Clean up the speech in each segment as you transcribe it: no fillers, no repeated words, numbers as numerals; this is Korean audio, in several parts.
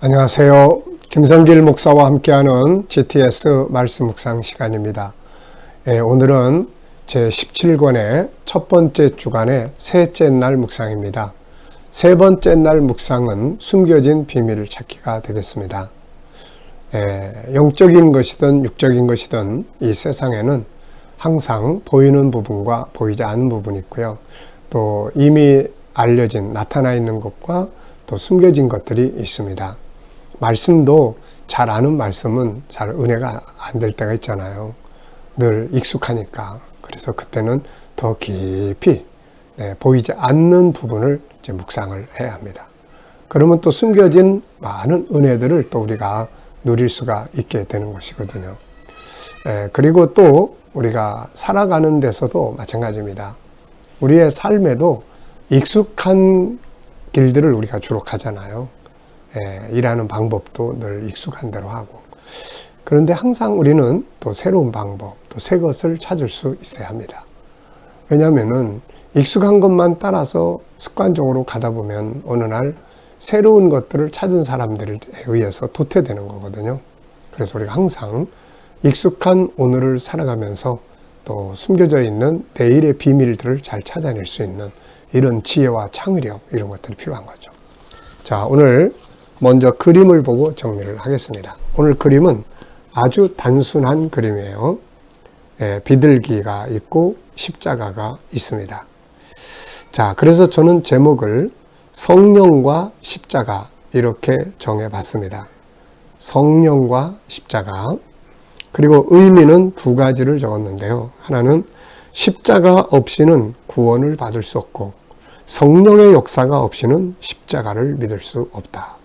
안녕하세요. 김성길 목사와 함께하는 GTS 말씀 묵상 시간입니다. 오늘은 제17권의 첫 번째 주간의 셋째 날 묵상입니다. 세 번째 날 묵상은 숨겨진 비밀을 찾기가 되겠습니다. 영적인 것이든 육적인 것이든 이 세상에는 항상 보이는 부분과 보이지 않는 부분이 있고요. 또 이미 알려진 나타나 있는 것과 또 숨겨진 것들이 있습니다. 말씀도 잘 아는 말씀은 잘 은혜가 안 될 때가 있잖아요. 늘 익숙하니까. 그래서 그때는 더 깊이 보이지 않는 부분을 이제 묵상을 해야 합니다. 그러면 또 숨겨진 많은 은혜들을 또 우리가 누릴 수가 있게 되는 것이거든요. 그리고 또 우리가 살아가는 데서도 마찬가지입니다. 우리의 삶에도 익숙한 길들을 우리가 주로 가잖아요. 일하는 방법도 늘 익숙한 대로 하고. 그런데 항상 우리는 또 새로운 방법, 또 새 것을 찾을 수 있어야 합니다. 왜냐하면은 익숙한 것만 따라서 습관적으로 가다 보면 어느 날 새로운 것들을 찾은 사람들에 의해서 도태되는 거거든요. 그래서 우리가 항상 익숙한 오늘을 살아가면서 또 숨겨져 있는 내일의 비밀들을 잘 찾아낼 수 있는 이런 지혜와 창의력, 이런 것들이 필요한 거죠. 자, 오늘 먼저 그림을 보고 정리를 하겠습니다. 오늘 그림은 아주 단순한 그림이에요. 비둘기가 있고 십자가가 있습니다. 자, 그래서 저는 제목을 성령과 십자가 이렇게 정해봤습니다. 성령과 십자가. 그리고 의미는 두 가지를 적었는데요. 하나는 십자가 없이는 구원을 받을 수 없고 성령의 역사가 없이는 십자가를 믿을 수 없다.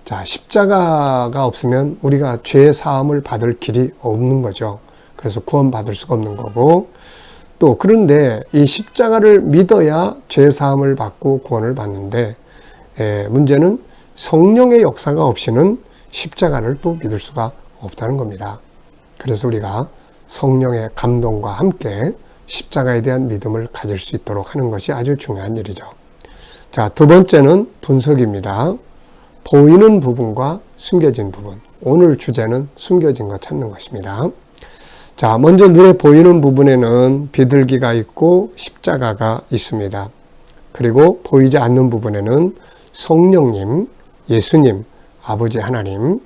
자, 십자가가 없으면 우리가 죄 사함을 받을 길이 없는 거죠. 그래서 구원 받을 수가 없는 거고, 또 그런데 이 십자가를 믿어야 죄 사함을 받고 구원을 받는데, 문제는 성령의 역사가 없이는 십자가를 또 믿을 수가 없다는 겁니다. 그래서 우리가 성령의 감동과 함께 십자가에 대한 믿음을 가질 수 있도록 하는 것이 아주 중요한 일이죠. 자, 두 번째는 분석입니다. 보이는 부분과 숨겨진 부분. 오늘 주제는 숨겨진 것 찾는 것입니다. 자, 먼저 눈에 보이는 부분에는 비둘기가 있고 십자가가 있습니다. 그리고 보이지 않는 부분에는 성령님, 예수님, 아버지 하나님,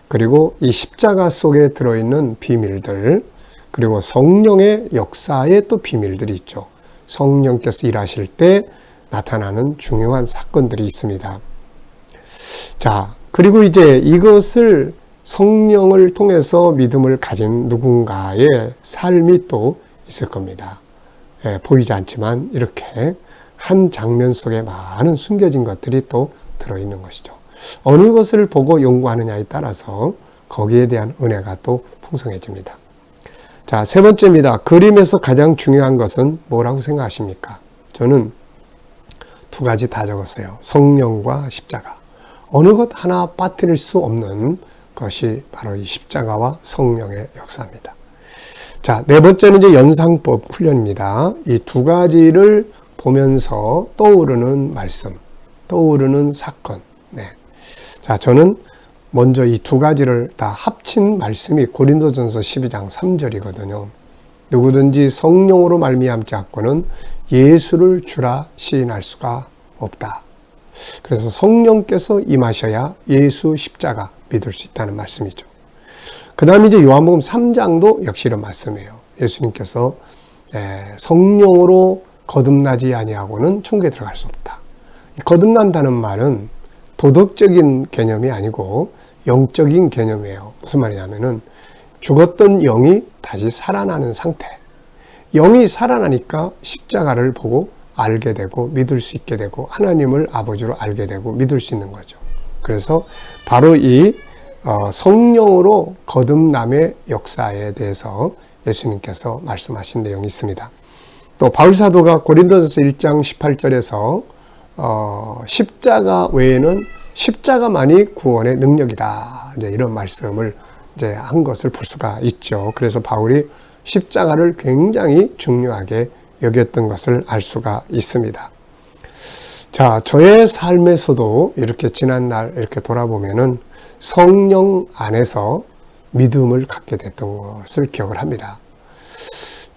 그리고 이 십자가 속에 들어있는 비밀들, 그리고 성령의 역사에 또 비밀들이 있죠. 성령께서 일하실 때 나타나는 중요한 사건들이 있습니다. 자, 그리고 이제 이것을 성령을 통해서 믿음을 가진 누군가의 삶이 또 있을 겁니다. 보이지 않지만 이렇게 한 장면 속에 많은 숨겨진 것들이 또 들어있는 것이죠. 어느 것을 보고 연구하느냐에 따라서 거기에 대한 은혜가 또 풍성해집니다. 자, 세 번째입니다. 그림에서 가장 중요한 것은 뭐라고 생각하십니까? 저는 두 가지 다 적었어요. 성령과 십자가. 어느 것 하나 빠뜨릴 수 없는 것이 바로 이 십자가와 성령의 역사입니다. 자, 네 번째는 이제 연상법 훈련입니다. 이 두 가지를 보면서 떠오르는 말씀, 떠오르는 사건. 자, 저는 먼저 이 두 가지를 다 합친 말씀이 고린도전서 12장 3절이거든요. 누구든지 성령으로 말미암지 않고는 예수를 주라 시인할 수가 없다. 그래서 성령께서 임하셔야 예수 십자가 믿을 수 있다는 말씀이죠. 그 다음에 이제 요한복음 3장도 역시 이런 말씀이에요. 예수님께서 성령으로 거듭나지 아니하고는 천국에 들어갈 수 없다. 거듭난다는 말은 도덕적인 개념이 아니고 영적인 개념이에요. 무슨 말이냐면은 죽었던 영이 다시 살아나는 상태. 영이 살아나니까 십자가를 보고 알게 되고 믿을 수 있게 되고 하나님을 아버지로 알게 되고 믿을 수 있는 거죠. 그래서 바로 이 성령으로 거듭남의 역사에 대해서 예수님께서 말씀하신 내용이 있습니다. 또 바울사도가 고린도전서 1장 18절에서 십자가 외에는 십자가만이 구원의 능력이다. 이제 이런 말씀을 이제 한 것을 볼 수가 있죠. 그래서 바울이 십자가를 굉장히 중요하게 여겼던 것을 알 수가 있습니다. 자, 저의 삶에서도 이렇게 지난 날 이렇게 돌아보면은 성령 안에서 믿음을 갖게 됐던 것을 기억을 합니다.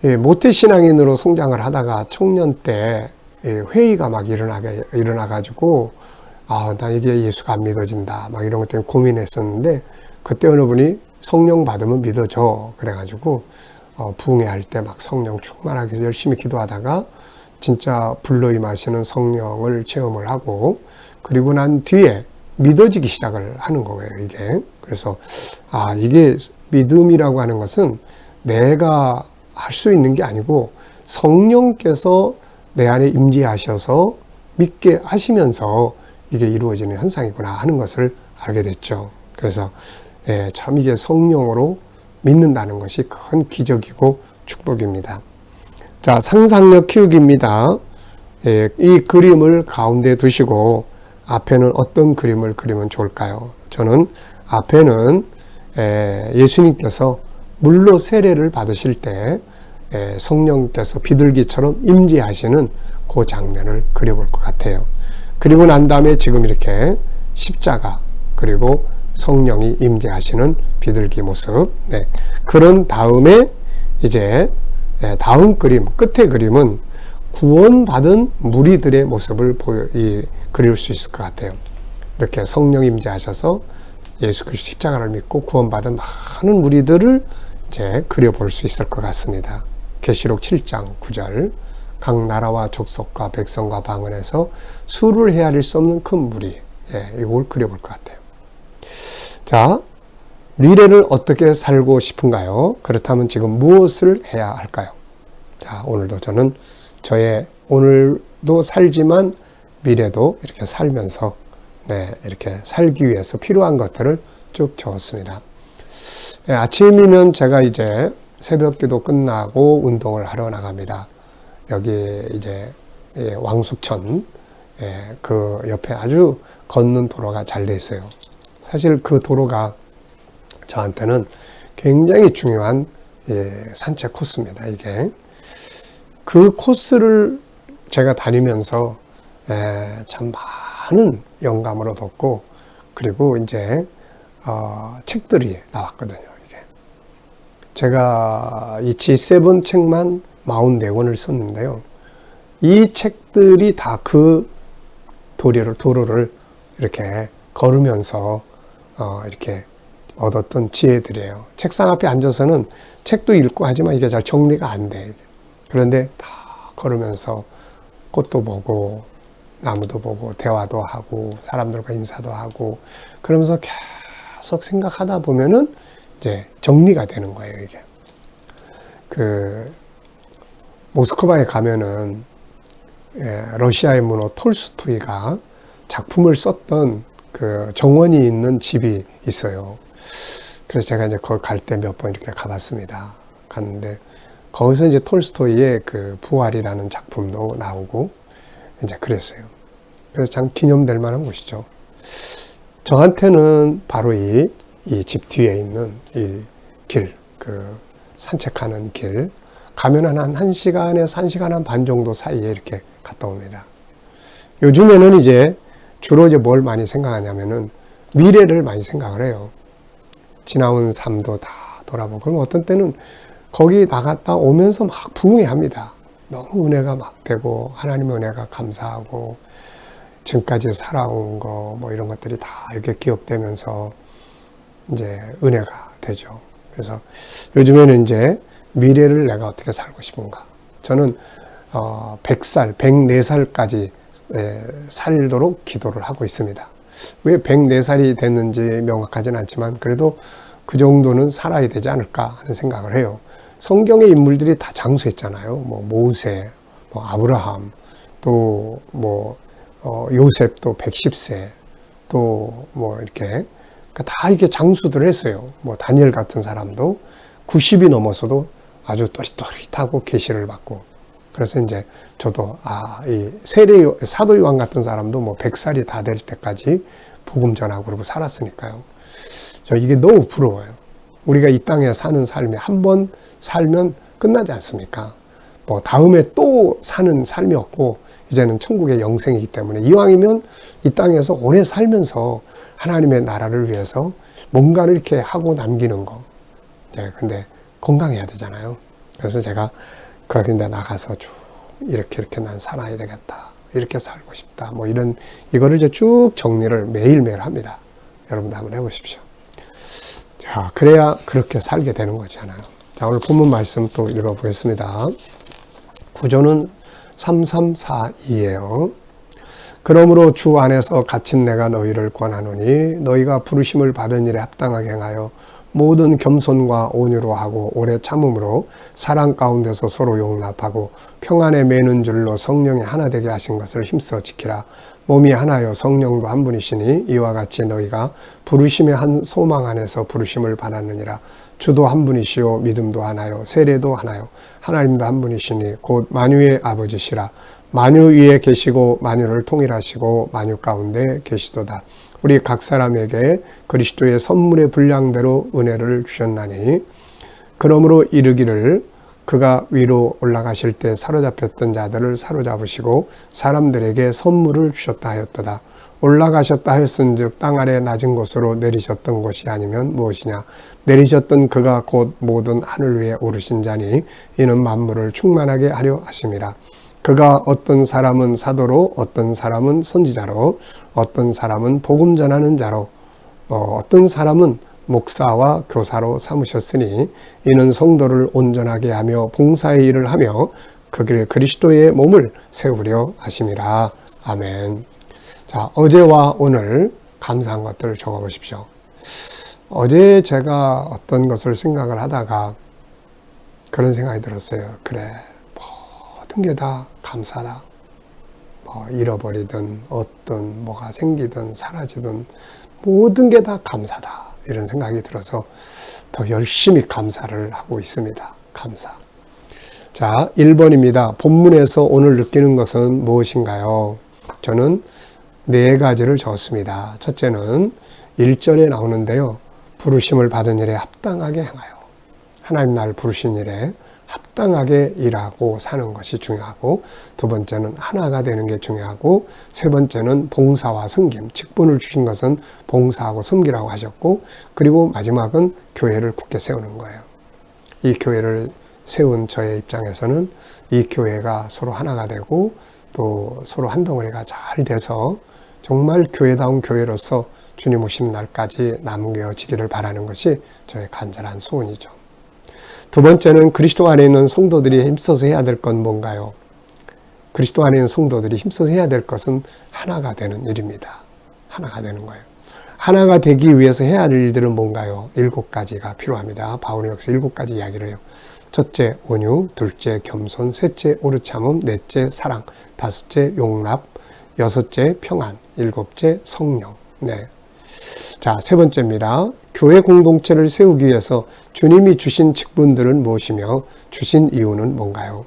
모태신앙인으로 성장을 하다가 청년 때 회의가 막 일어나가지고, 나 이게 예수가 안 믿어진다. 막 이런 것 때문에 고민했었는데, 그때 어느 분이 성령 받으면 믿어져. 그래가지고, 부흥회 때 막 성령 충만하게 해서 열심히 기도하다가, 진짜 불로 임하시는 성령을 체험을 하고, 그리고 난 뒤에 믿어지기 시작을 하는 거예요, 이게. 그래서, 이게 믿음이라고 하는 것은 내가 할 수 있는 게 아니고 성령께서 내 안에 임재하셔서 믿게 하시면서 이게 이루어지는 현상이구나 하는 것을 알게 됐죠. 그래서 참 이게 성령으로 믿는다는 것이 큰 기적이고 축복입니다. 자, 상상력 키우기입니다. 이 그림을 가운데 두시고 앞에는 어떤 그림을 그리면 좋을까요? 저는 앞에는 예수님께서 물로 세례를 받으실 때 성령께서 비둘기처럼 임재하시는 그 장면을 그려볼 것 같아요. 그리고 난 다음에 지금 이렇게 십자가 그리고 성령이 임재하시는 비둘기 모습. 그런 다음에 이제 다음 그림, 끝의 그림은 구원받은 무리들의 모습을 그릴 수 있을 것 같아요. 이렇게 성령 임재하셔서 예수 그리스도 십자가를 믿고 구원받은 많은 무리들을 이제 그려볼 수 있을 것 같습니다. 계시록 7장 9절 각 나라와 족속과 백성과 방언에서 수를 헤아릴 수 없는 큰 무리, 이걸 그려볼 것 같아요. 자, 미래를 어떻게 살고 싶은가요? 그렇다면 지금 무엇을 해야 할까요? 자, 오늘도 저는 오늘도 살지만 미래도 이렇게 살면서 이렇게 살기 위해서 필요한 것들을 쭉 적었습니다. 아침이면 제가 이제 새벽 기도 끝나고 운동을 하러 나갑니다. 여기 이제 왕숙천 그 옆에 아주 걷는 도로가 잘 돼 있어요. 사실 그 도로가 저한테는 굉장히 중요한 산책 코스입니다. 이게 그 코스를 제가 다니면서 참 많은 영감을 얻었고, 그리고 이제 책들이 나왔거든요. 이게 제가 이 G7 책만 44권을 썼는데요. 이 책들이 다 그 도로를 이렇게 걸으면서 이렇게 얻었던 지혜들이에요. 책상 앞에 앉아서는 책도 읽고 하지만 이게 잘 정리가 안 돼. 그런데 다 걸으면서 꽃도 보고 나무도 보고 대화도 하고 사람들과 인사도 하고 그러면서 계속 생각하다 보면은 이제 정리가 되는 거예요, 이게. 모스크바에 가면은 러시아의 문호 톨스토이가 작품을 썼던 그 정원이 있는 집이 있어요. 그래서 제가 이제 거기 갈 때 몇 번 이렇게 가봤습니다. 갔는데 거기서 이제 톨스토이의 그 부활이라는 작품도 나오고 이제 그랬어요. 그래서 참 기념될 만한 곳이죠. 저한테는 바로 이 집 뒤에 있는 이 길, 산책하는 길, 가면 한 1시간에서 1시간 반 정도 사이에 이렇게 갔다 옵니다. 요즘에는 이제 주로 이제 뭘 많이 생각하냐면은 미래를 많이 생각을 해요. 지나온 삶도 다 돌아보고, 그럼 어떤 때는 거기 나갔다 오면서 막 부흥회합니다. 너무 은혜가 막 되고, 하나님의 은혜가 감사하고, 지금까지 살아온 거, 뭐 이런 것들이 다 이렇게 기억되면서 이제 은혜가 되죠. 그래서 요즘에는 이제 미래를 내가 어떻게 살고 싶은가. 저는 100살, 104살까지 살도록 기도를 하고 있습니다. 왜 104살이 됐는지 명확하진 않지만 그래도 그 정도는 살아야 되지 않을까 하는 생각을 해요. 성경의 인물들이 다 장수했잖아요. 뭐 모세, 뭐 아브라함, 또 뭐 요셉도 110세, 또 뭐 이렇게 다 이렇게 장수들 했어요. 뭐 다니엘 같은 사람도 90이 넘어서도 아주 또릿또릿하고 계시를 받고. 그래서 이제 저도 이 사도 요한 같은 사람도 뭐 100살이 다 될 때까지 복음 전하고 그러고 살았으니까요. 저 이게 너무 부러워요. 우리가 이 땅에 사는 삶이 한 번 살면 끝나지 않습니까? 뭐 다음에 또 사는 삶이 없고 이제는 천국의 영생이기 때문에 이왕이면 이 땅에서 오래 살면서 하나님의 나라를 위해서 뭔가를 이렇게 하고 남기는 거. 네, 근데 건강해야 되잖아요. 그래서 제가 그런데 나가서 쭉 이렇게 난 살아야 되겠다. 이렇게 살고 싶다. 뭐 이거를 이제 쭉 정리를 매일매일 합니다. 여러분도 한번 해보십시오. 자, 그래야 그렇게 살게 되는 거잖아요. 자, 오늘 본문 말씀 또 읽어보겠습니다. 구조는 3342예요. 그러므로 주 안에서 갇힌 내가 너희를 권하노니 너희가 부르심을 받은 일에 합당하게 행하여 모든 겸손과 온유로 하고 오래 참음으로 사랑 가운데서 서로 용납하고 평안에 매는 줄로 성령이 하나 되게 하신 것을 힘써 지키라. 몸이 하나요 성령도 한 분이시니 이와 같이 너희가 부르심의 한 소망 안에서 부르심을 받았느니라. 주도 한 분이시요 믿음도 하나요 세례도 하나요 하나님도 한 분이시니 곧 만유의 아버지시라. 만유 위에 계시고 만유를 통일하시고 만유 가운데 계시도다. 우리 각 사람에게 그리스도의 선물의 분량대로 은혜를 주셨나니 그러므로 이르기를 그가 위로 올라가실 때 사로잡혔던 자들을 사로잡으시고 사람들에게 선물을 주셨다 하였도다. 올라가셨다 하였은즉 땅 아래 낮은 곳으로 내리셨던 것이 아니면 무엇이냐. 내리셨던 그가 곧 모든 하늘 위에 오르신 자니 이는 만물을 충만하게 하려 하심이라. 그가 어떤 사람은 사도로 어떤 사람은 선지자로 어떤 사람은 복음 전하는 자로 어떤 사람은 목사와 교사로 삼으셨으니 이는 성도를 온전하게 하며 봉사의 일을 하며 그리스도의 몸을 세우려 하심이라. 아멘. 자, 어제와 오늘 감사한 것들을 적어보십시오. 어제 제가 어떤 것을 생각을 하다가 그런 생각이 들었어요. 그래, 모든 게 다 감사다. 잃어버리든 어떤 뭐가 생기든 사라지든 모든 게 다 감사다. 이런 생각이 들어서 더 열심히 감사를 하고 있습니다. 감사. 자, 1번입니다. 본문에서 오늘 느끼는 것은 무엇인가요? 저는 4가지를 적었습니다. 첫째는 1절에 나오는데요. 부르심을 받은 일에 합당하게 행하여. 하나님 나를 부르신 일에 합당하게 일하고 사는 것이 중요하고, 두 번째는 하나가 되는 게 중요하고, 세 번째는 봉사와 섬김, 직분을 주신 것은 봉사하고 섬기라고 하셨고, 그리고 마지막은 교회를 굳게 세우는 거예요. 이 교회를 세운 저의 입장에서는 이 교회가 서로 하나가 되고 또 서로 한 덩어리가 잘 돼서 정말 교회다운 교회로서 주님 오시는 날까지 남겨지기를 바라는 것이 저의 간절한 소원이죠. 두 번째는 그리스도 안에 있는 성도들이 힘써서 해야 될 건 뭔가요? 그리스도 안에 있는 성도들이 힘써서 해야 될 것은 하나가 되는 일입니다. 하나가 되는 거예요. 하나가 되기 위해서 해야 할 일들은 뭔가요? 7가지가 필요합니다. 바울은 여기서 7가지 이야기를 해요. 첫째 온유, 둘째 겸손, 셋째 오래 참음, 넷째 사랑, 다섯째 용납, 여섯째 평안, 일곱째 성령. 네. 자, 세 번째입니다. 교회 공동체를 세우기 위해서 주님이 주신 직분들은 무엇이며 주신 이유는 뭔가요?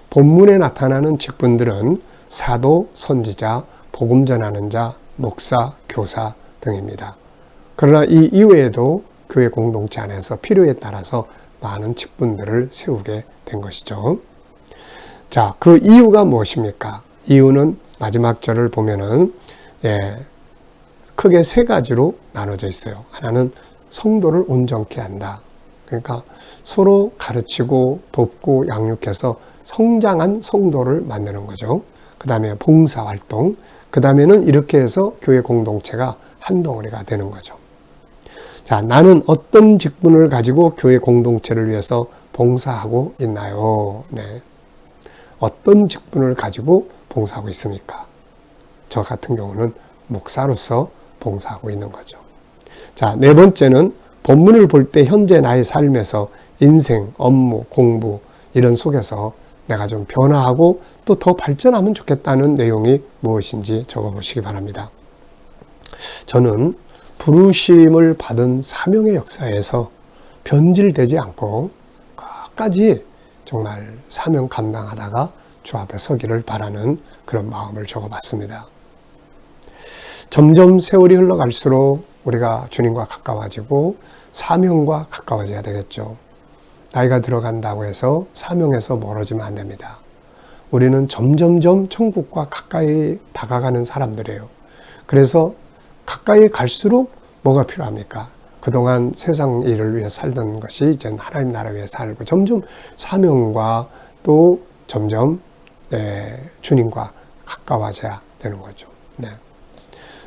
본문에 나타나는 직분들은 사도, 선지자, 복음 전하는 자, 목사, 교사 등입니다. 그러나 이 이외에도 교회 공동체 안에서 필요에 따라서 많은 직분들을 세우게 된 것이죠. 자, 그 이유가 무엇입니까? 이유는 마지막 절을 보면은 크게 3가지로 나눠져 있어요. 하나는 성도를 온전케 한다. 그러니까 서로 가르치고 돕고 양육해서 성장한 성도를 만드는 거죠. 그 다음에 봉사활동, 그 다음에는 이렇게 해서 교회 공동체가 한 덩어리가 되는 거죠. 자, 나는 어떤 직분을 가지고 교회 공동체를 위해서 봉사하고 있나요? 네. 어떤 직분을 가지고 봉사하고 있습니까? 저 같은 경우는 목사로서 봉사하고 있는 거죠. 자, 4번째는 본문을 볼 때 현재 나의 삶에서 인생, 업무, 공부 이런 속에서 내가 좀 변화하고 또 더 발전하면 좋겠다는 내용이 무엇인지 적어보시기 바랍니다. 저는 부르심을 받은 사명의 역사에서 변질되지 않고 끝까지 정말 사명 감당하다가 주 앞에 서기를 바라는 그런 마음을 적어봤습니다. 점점 세월이 흘러갈수록 우리가 주님과 가까워지고 사명과 가까워져야 되겠죠. 나이가 들어간다고 해서 사명에서 멀어지면 안 됩니다. 우리는 점점점 천국과 가까이 다가가는 사람들이에요. 그래서 가까이 갈수록 뭐가 필요합니까? 그동안 세상 일을 위해 살던 것이 이제 하나님 나라 위해 살고 점점 사명과 또 점점 주님과 가까워져야 되는 거죠. 네.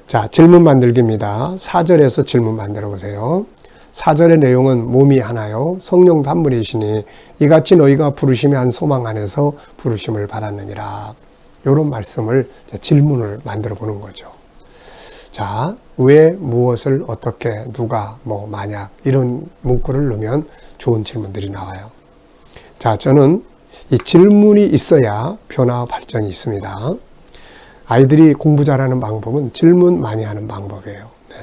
자, 질문 만들기입니다. 4절에서 질문 만들어 보세요. 4절의 내용은 몸이 하나요 성령도 한 분이시니 이같이 너희가 부르심의 한 소망 안에서 부르심을 받았느니라. 이런 말씀을 질문을 만들어 보는 거죠. 자, 왜, 무엇을, 어떻게, 누가, 뭐, 만약 이런 문구를 넣으면 좋은 질문들이 나와요. 자, 저는 이 질문이 있어야 변화와 발전이 있습니다. 아이들이 공부 잘하는 방법은 질문 많이 하는 방법이에요. 네.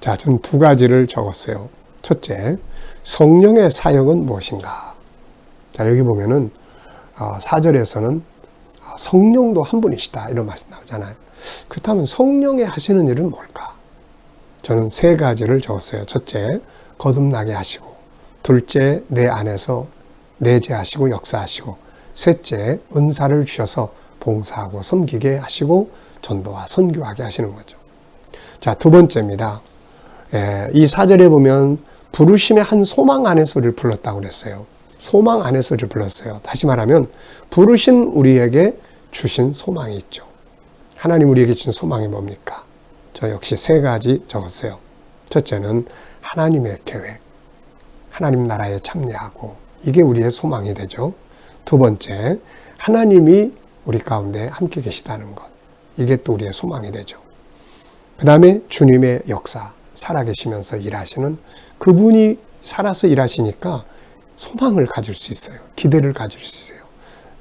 자, 저는 2가지를 적었어요. 첫째, 성령의 사역은 무엇인가? 자, 여기 보면은 4절에서는 성령도 한 분이시다 이런 말씀 나오잖아요. 그렇다면 성령이 하시는 일은 뭘까? 저는 3가지를 적었어요. 첫째, 거듭나게 하시고, 둘째, 내 안에서 내재하시고 역사하시고, 셋째, 은사를 주셔서 봉사하고 섬기게 하시고 전도와 선교하게 하시는 거죠. 자, 2번째입니다. 이 4절에 보면 부르심의 한 소망 안에서 우리를 불렀다고 그랬어요. 소망 안에서 우리를 불렀어요. 다시 말하면 부르신 우리에게 주신 소망이 있죠. 하나님 우리에게 주신 소망이 뭡니까? 저 역시 3가지 적었어요. 첫째는 하나님의 계획, 하나님 나라에 참여하고 이게 우리의 소망이 되죠. 2번째, 하나님이 우리 가운데 함께 계시다는 것, 이게 또 우리의 소망이 되죠. 그 다음에 주님의 역사, 살아계시면서 일하시는 그분이 살아서 일하시니까 소망을 가질 수 있어요. 기대를 가질 수 있어요.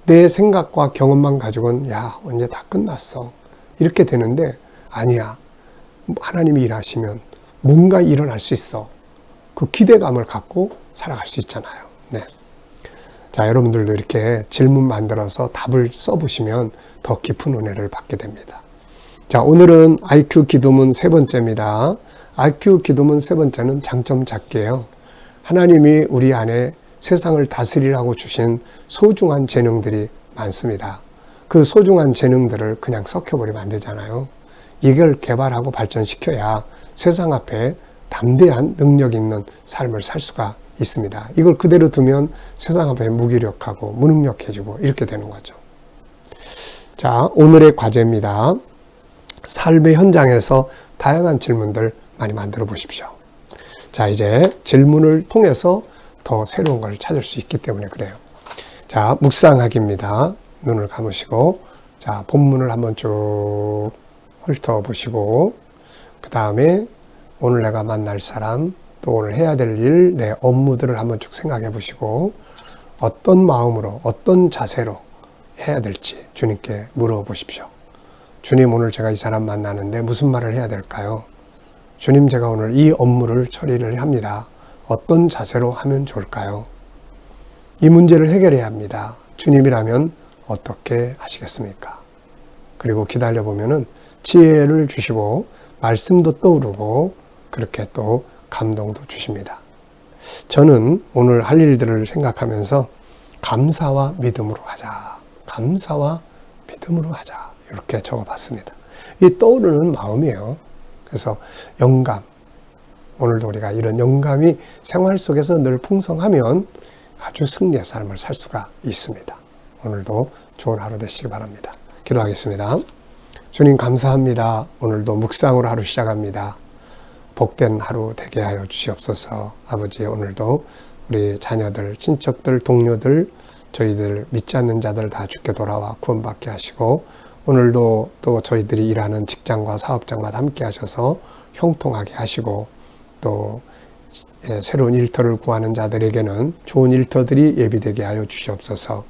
내 생각과 경험만 가지고는 야, 언제 다 끝났어 이렇게 되는데 아니야. 하나님이 일하시면 뭔가 일어날 수 있어. 그 기대감을 갖고 살아갈 수 있잖아요. 네. 자, 여러분들도 이렇게 질문 만들어서 답을 써보시면 더 깊은 은혜를 받게 됩니다. 자, 오늘은 IQ 기도문 3번째입니다. IQ 기도문 3번째는 장점 찾기예요. 하나님이 우리 안에 세상을 다스리라고 주신 소중한 재능들이 많습니다. 그 소중한 재능들을 그냥 썩혀버리면 안 되잖아요. 이걸 개발하고 발전시켜야 세상 앞에 담대한 능력 있는 삶을 살 수가 있습니다. 이걸 그대로 두면 세상 앞에 무기력하고 무능력해지고 이렇게 되는 거죠. 자, 오늘의 과제입니다. 삶의 현장에서 다양한 질문들 많이 만들어 보십시오. 자, 이제 질문을 통해서 더 새로운 걸 찾을 수 있기 때문에 그래요. 자, 묵상하기입니다. 눈을 감으시고, 자, 본문을 한번 쭉 훑어보시고, 그 다음에 오늘 내가 만날 사람, 또 오늘 해야 될 일, 내 업무들을 한번 쭉 생각해 보시고, 어떤 마음으로, 어떤 자세로 해야 될지 주님께 물어보십시오. 주님, 오늘 제가 이 사람 만나는데 무슨 말을 해야 될까요? 주님, 제가 오늘 이 업무를 처리를 합니다. 어떤 자세로 하면 좋을까요? 이 문제를 해결해야 합니다. 주님이라면 어떻게 하시겠습니까? 그리고 기다려보면은 지혜를 주시고 말씀도 떠오르고 그렇게 또 감동도 주십니다. 저는 오늘 할 일들을 생각하면서 감사와 믿음으로 하자. 감사와 믿음으로 하자. 이렇게 적어봤습니다. 이 떠오르는 마음이에요. 그래서 영감. 오늘도 우리가 이런 영감이 생활 속에서 늘 풍성하면 아주 승리의 삶을 살 수가 있습니다. 오늘도 좋은 하루 되시기 바랍니다. 기도하겠습니다. 주님 감사합니다. 오늘도 묵상으로 하루 시작합니다. 복된 하루 되게 하여 주시옵소서. 아버지, 오늘도 우리 자녀들, 친척들, 동료들, 저희들 믿지 않는 자들 다 주께 돌아와 구원받게 하시고 오늘도 또 저희들이 일하는 직장과 사업장마다 함께 하셔서 형통하게 하시고 또 새로운 일터를 구하는 자들에게는 좋은 일터들이 예비되게 하여 주시옵소서.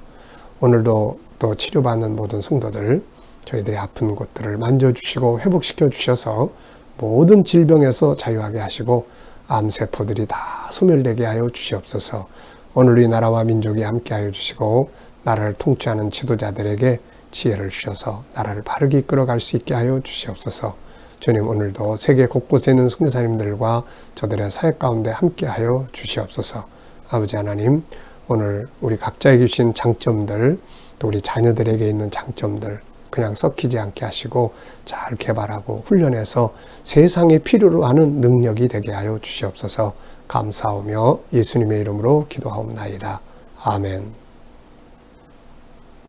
오늘도 또 치료받는 모든 성도들, 저희들의 아픈 곳들을 만져주시고 회복시켜 주셔서 모든 질병에서 자유하게 하시고 암세포들이 다 소멸되게 하여 주시옵소서. 오늘 이 나라와 민족이 함께 하여 주시고 나라를 통치하는 지도자들에게 지혜를 주셔서 나라를 바르게 이끌어갈 수 있게 하여 주시옵소서. 주님, 오늘도 세계 곳곳에 있는 선교사님들과 저들의 사역 가운데 함께 하여 주시옵소서. 아버지 하나님, 오늘 우리 각자에게 주신 장점들, 또 우리 자녀들에게 있는 장점들 그냥 썩히지 않게 하시고 잘 개발하고 훈련해서 세상에 필요로 하는 능력이 되게 하여 주시옵소서. 감사하며 예수님의 이름으로 기도하옵나이다. 아멘.